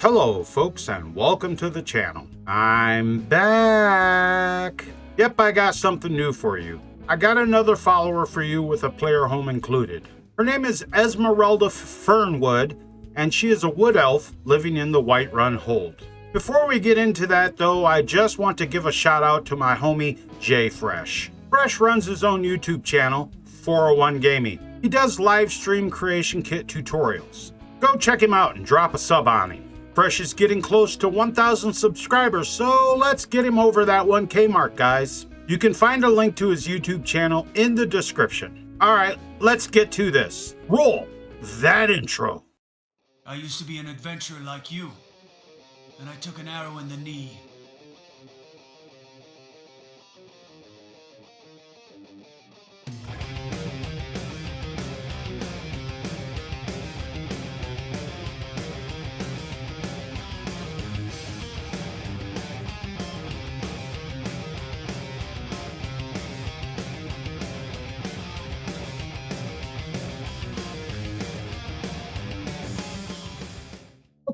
Hello folks and welcome to the channel. I'm back. Yep, I got something new for you. I got another follower for you with a player home included. Her name is Esmerelda Fernwood and she is a wood elf living in the Whiterun Hold. Before we get into that though, I just want to give a shout out to my homie Jay Fresh. Fresh runs his own YouTube channel, 401 Gaming. He does live stream creation kit tutorials. Go check him out and drop a sub on him. Fresh is getting close to 1,000 subscribers, so let's get him over that 1K mark, guys. You can find a link to his YouTube channel in the description. Alright, let's get to this. Roll that intro. I used to be an adventurer like you. Then I took an arrow in the knee.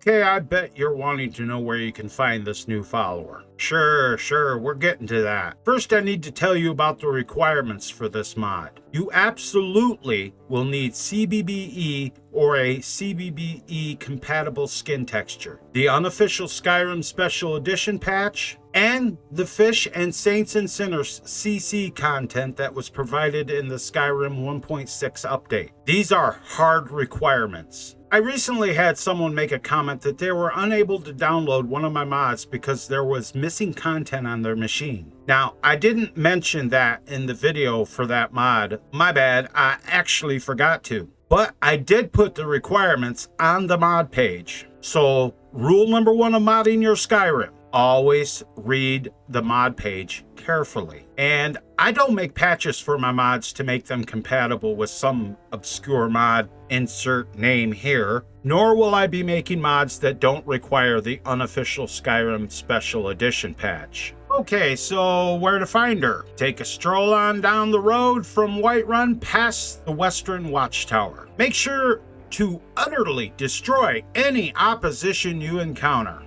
Okay, I bet you're wanting to know where you can find this new follower. Sure, we're getting to that. First, I need to tell you about the requirements for this mod. You absolutely will need CBBE or a CBBE compatible skin texture, the unofficial Skyrim Special Edition patch, and the Fish and Saints and Sinners CC content that was provided in the Skyrim 1.6 update. These are hard requirements. I recently had someone make a comment that they were unable to download one of my mods because there was missing content on their machine. Now, I didn't mention that in the video for that mod. My bad, I actually forgot to. But I did put the requirements on the mod page. So, rule number 1 of modding your Skyrim: always read the mod page carefully. And I don't make patches for my mods to make them compatible with some obscure mod, insert name here, nor will I be making mods that don't require the unofficial Skyrim Special Edition patch. Okay, so where to find her? Take a stroll on down the road from Whiterun past the Western Watchtower. Make sure to utterly destroy any opposition you encounter.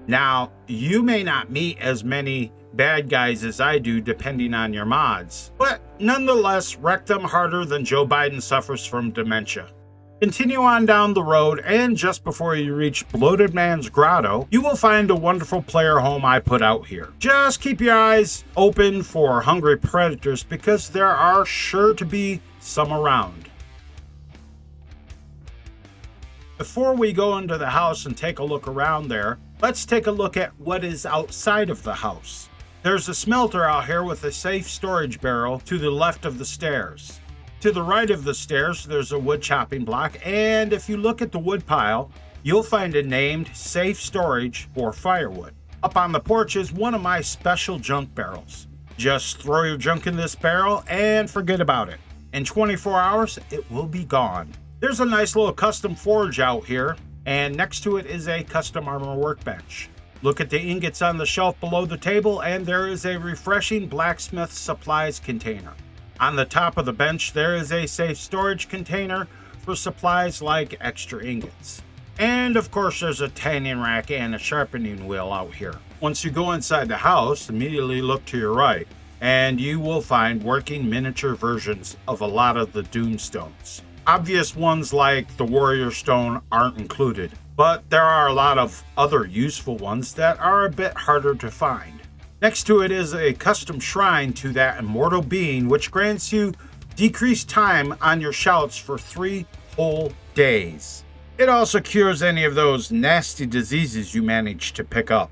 Now, you may not meet as many bad guys as I do depending on your mods, but nonetheless wreck them harder than Joe Biden suffers from dementia. Continue on down the road, and just before you reach Bloated Man's Grotto, you will find a wonderful player home I put out here. Just keep your eyes open for hungry predators because there are sure to be some around. Before we go into the house and take a look around there, let's take a look at what is outside of the house. There's a smelter out here with a safe storage barrel to the left of the stairs. To the right of the stairs, there's a wood chopping block, and if you look at the wood pile, you'll find a named safe storage for firewood. Up on the porch is one of my special junk barrels. Just throw your junk in this barrel and forget about it. In 24 hours, it will be gone. There's a nice little custom forge out here, and next to it is a custom armor workbench. Look at the ingots on the shelf below the table, and there is a refreshing blacksmith supplies container. On the top of the bench, there is a safe storage container for supplies like extra ingots. And of course, there's a tanning rack and a sharpening wheel out here. Once you go inside the house, immediately look to your right, and you will find working miniature versions of a lot of the Doomstones. Obvious ones like the Warrior Stone aren't included, but there are a lot of other useful ones that are a bit harder to find. Next to it is a custom shrine to that immortal being, which grants you decreased time on your shouts for 3 whole days. It also cures any of those nasty diseases you manage to pick up.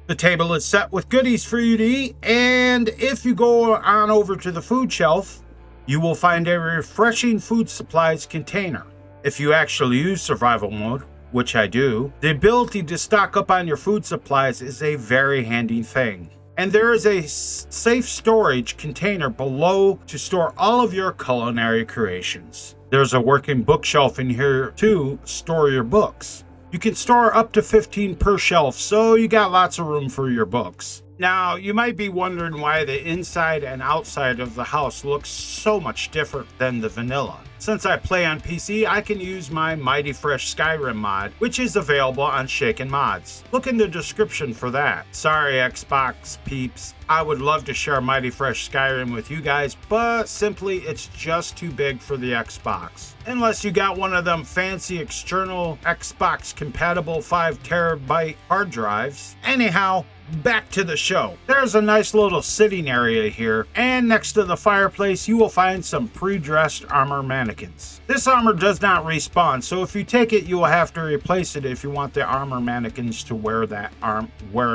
The table is set with goodies for you to eat, and if you go on over to the food shelf, you will find a refreshing food supplies container. If you actually use survival mode, which I do, the ability to stock up on your food supplies is a very handy thing. And there is a safe storage container below to store all of your culinary creations. There's a working bookshelf in here to store your books. You can store up to 15 per shelf, so you got lots of room for your books. Now, you might be wondering why the inside and outside of the house looks so much different than the vanilla. Since I play on PC, I can use my Mighty Fresh Skyrim mod, which is available on Shaken Mods. Look in the description for that. Sorry, Xbox peeps. I would love to share Mighty Fresh Skyrim with you guys, but simply it's just too big for the Xbox. Unless you got one of them fancy external Xbox compatible 5 terabyte hard drives. Anyhow, back to the show. There's a nice little sitting area here, and next to the fireplace you will find some pre-dressed armor mannequins. This armor does not respawn, so if you take it you will have to replace it if you want the armor mannequins to wear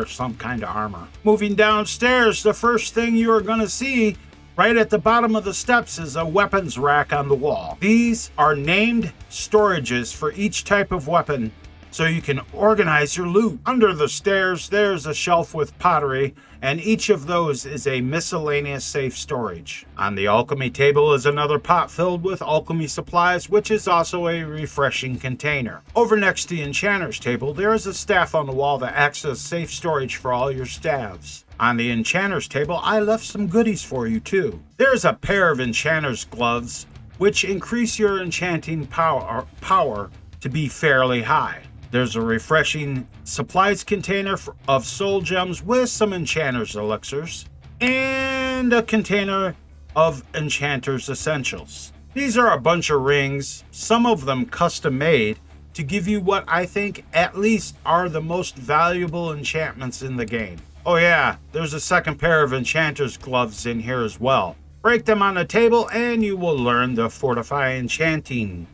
some kind of armor. Moving downstairs, the first thing you are going to see right at the bottom of the steps is a weapons rack on the wall. These are named storages for each type of weapon, so you can organize your loot. Under the stairs, there's a shelf with pottery, and each of those is a miscellaneous safe storage. On the alchemy table is another pot filled with alchemy supplies, which is also a refreshing container. Over next to the enchanter's table, there is a staff on the wall that acts as safe storage for all your staves. On the enchanter's table, I left some goodies for you too. There's a pair of enchanter's gloves, which increase your enchanting power to be fairly high. There's a refreshing supplies container of soul gems with some enchanter's elixirs, and a container of enchanter's essentials. These are a bunch of rings, some of them custom made, to give you what I think at least are the most valuable enchantments in the game. Oh yeah, there's a second pair of enchanter's gloves in here as well. Break them on the table and you will learn the fortify enchanting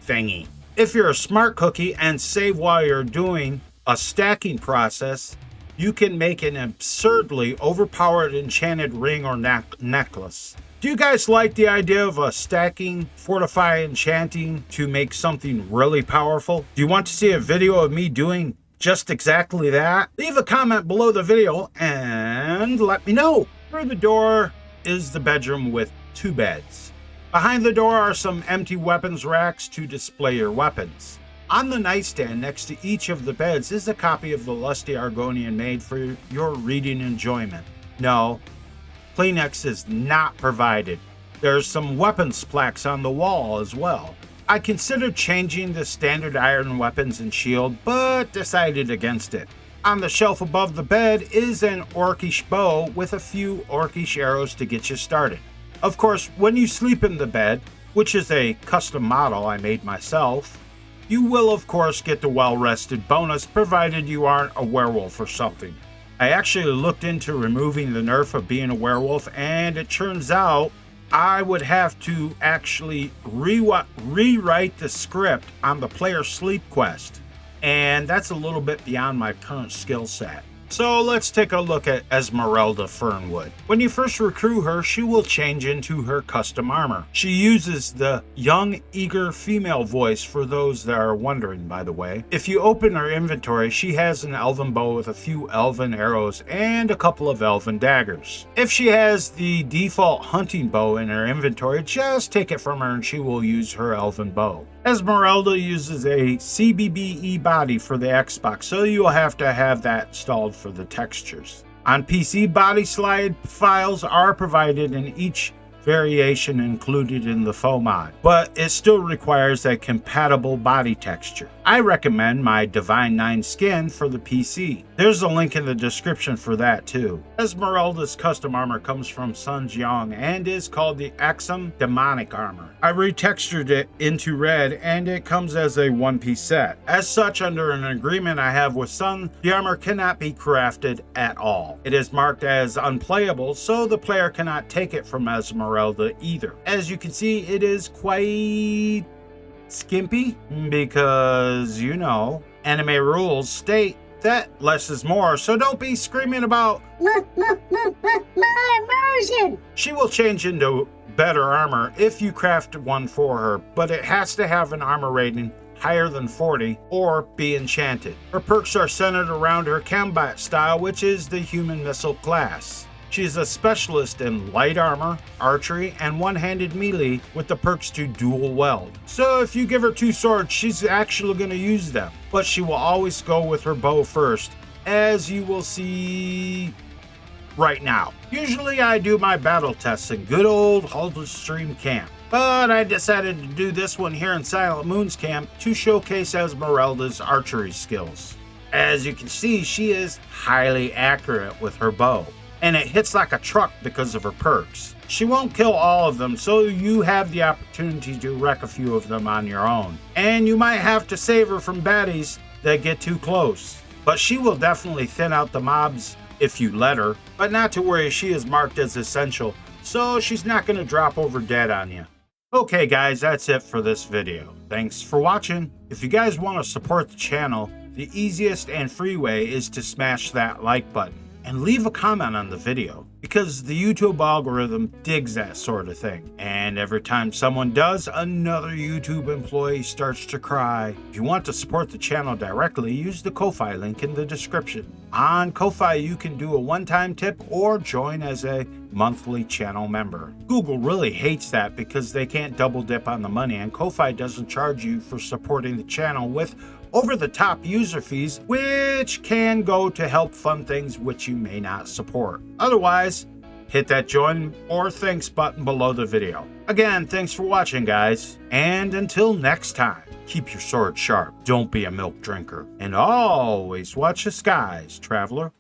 thingy. If you're a smart cookie and save while you're doing a stacking process, you can make an absurdly overpowered enchanted ring or necklace. Do you guys like the idea of a stacking fortify enchanting to make something really powerful? Do you want to see a video of me doing just exactly that? Leave a comment below the video and let me know. Through the door is the bedroom with 2 beds. Behind the door are some empty weapons racks to display your weapons. On the nightstand next to each of the beds is a copy of the Lusty Argonian made for your reading enjoyment. No, Kleenex is not provided. There's some weapons plaques on the wall as well. I considered changing the standard iron weapons and shield, but decided against it. On the shelf above the bed is an orcish bow with a few orcish arrows to get you started. Of course, when you sleep in the bed, which is a custom model I made myself, you will of course get the well-rested bonus provided you aren't a werewolf or something. I actually looked into removing the nerf of being a werewolf, and it turns out I would have to actually rewrite the script on the player sleep quest, and that's a little bit beyond my current skill set. So let's take a look at Esmerelda Fernwood. When you first recruit her, she will change into her custom armor. She uses the young, eager female voice for those that are wondering, by the way. If you open her inventory, she has an elven bow with a few elven arrows and a couple of elven daggers. If she has the default hunting bow in her inventory, just take it from her and she will use her elven bow. Esmerelda uses a CBBE body for the Xbox, so you'll have to have that installed for the textures. On PC, body slide files are provided in each variation included in the faux mod, but it still requires a compatible body texture. I recommend my Divine 9 skin for the PC. There's a link in the description for that too. Esmeralda's custom armor comes from Sun Jiang and is called the Axum Demonic Armor. I retextured it into red and it comes as a one-piece set. As such, under an agreement I have with Sun, the armor cannot be crafted at all. It is marked as unplayable, so the player cannot take it from Esmeralda either. As you can see, it is quite skimpy because, you know, anime rules state that less is more, so don't be screaming about my immersion. She will change into better armor if you craft one for her, but it has to have an armor rating higher than 40 or be enchanted. Her perks are centered around her combat style, which is the human missile class. She's a specialist in light armor, archery, and one-handed melee with the perks to dual weld. So if you give her 2 swords, she's actually going to use them. But she will always go with her bow first, as you will see right now. Usually I do my battle tests in good old Halter Stream Camp. But I decided to do this one here in Silent Moon's camp to showcase Esmerelda's archery skills. As you can see, she is highly accurate with her bow, and it hits like a truck because of her perks. She won't kill all of them, so you have the opportunity to wreck a few of them on your own. And you might have to save her from baddies that get too close. But she will definitely thin out the mobs if you let her. But not to worry, she is marked as essential, so she's not going to drop over dead on you. Okay guys, that's it for this video. Thanks for watching. If you guys want to support the channel, the easiest and free way is to smash that like button and leave a comment on the video, because the YouTube algorithm digs that sort of thing. And every time someone does, another YouTube employee starts to cry. If you want to support the channel directly, use the Ko-Fi link in the description. On Ko-Fi, you can do a one-time tip or join as a monthly channel member. Google really hates that because they can't double dip on the money, and Ko-Fi doesn't charge you for supporting the channel with over-the-top user fees, which can go to help fund things which you may not support. Otherwise, hit that join or thanks button below the video. Again, thanks for watching, guys, and until next time, keep your sword sharp, don't be a milk drinker, and always watch the skies, traveler.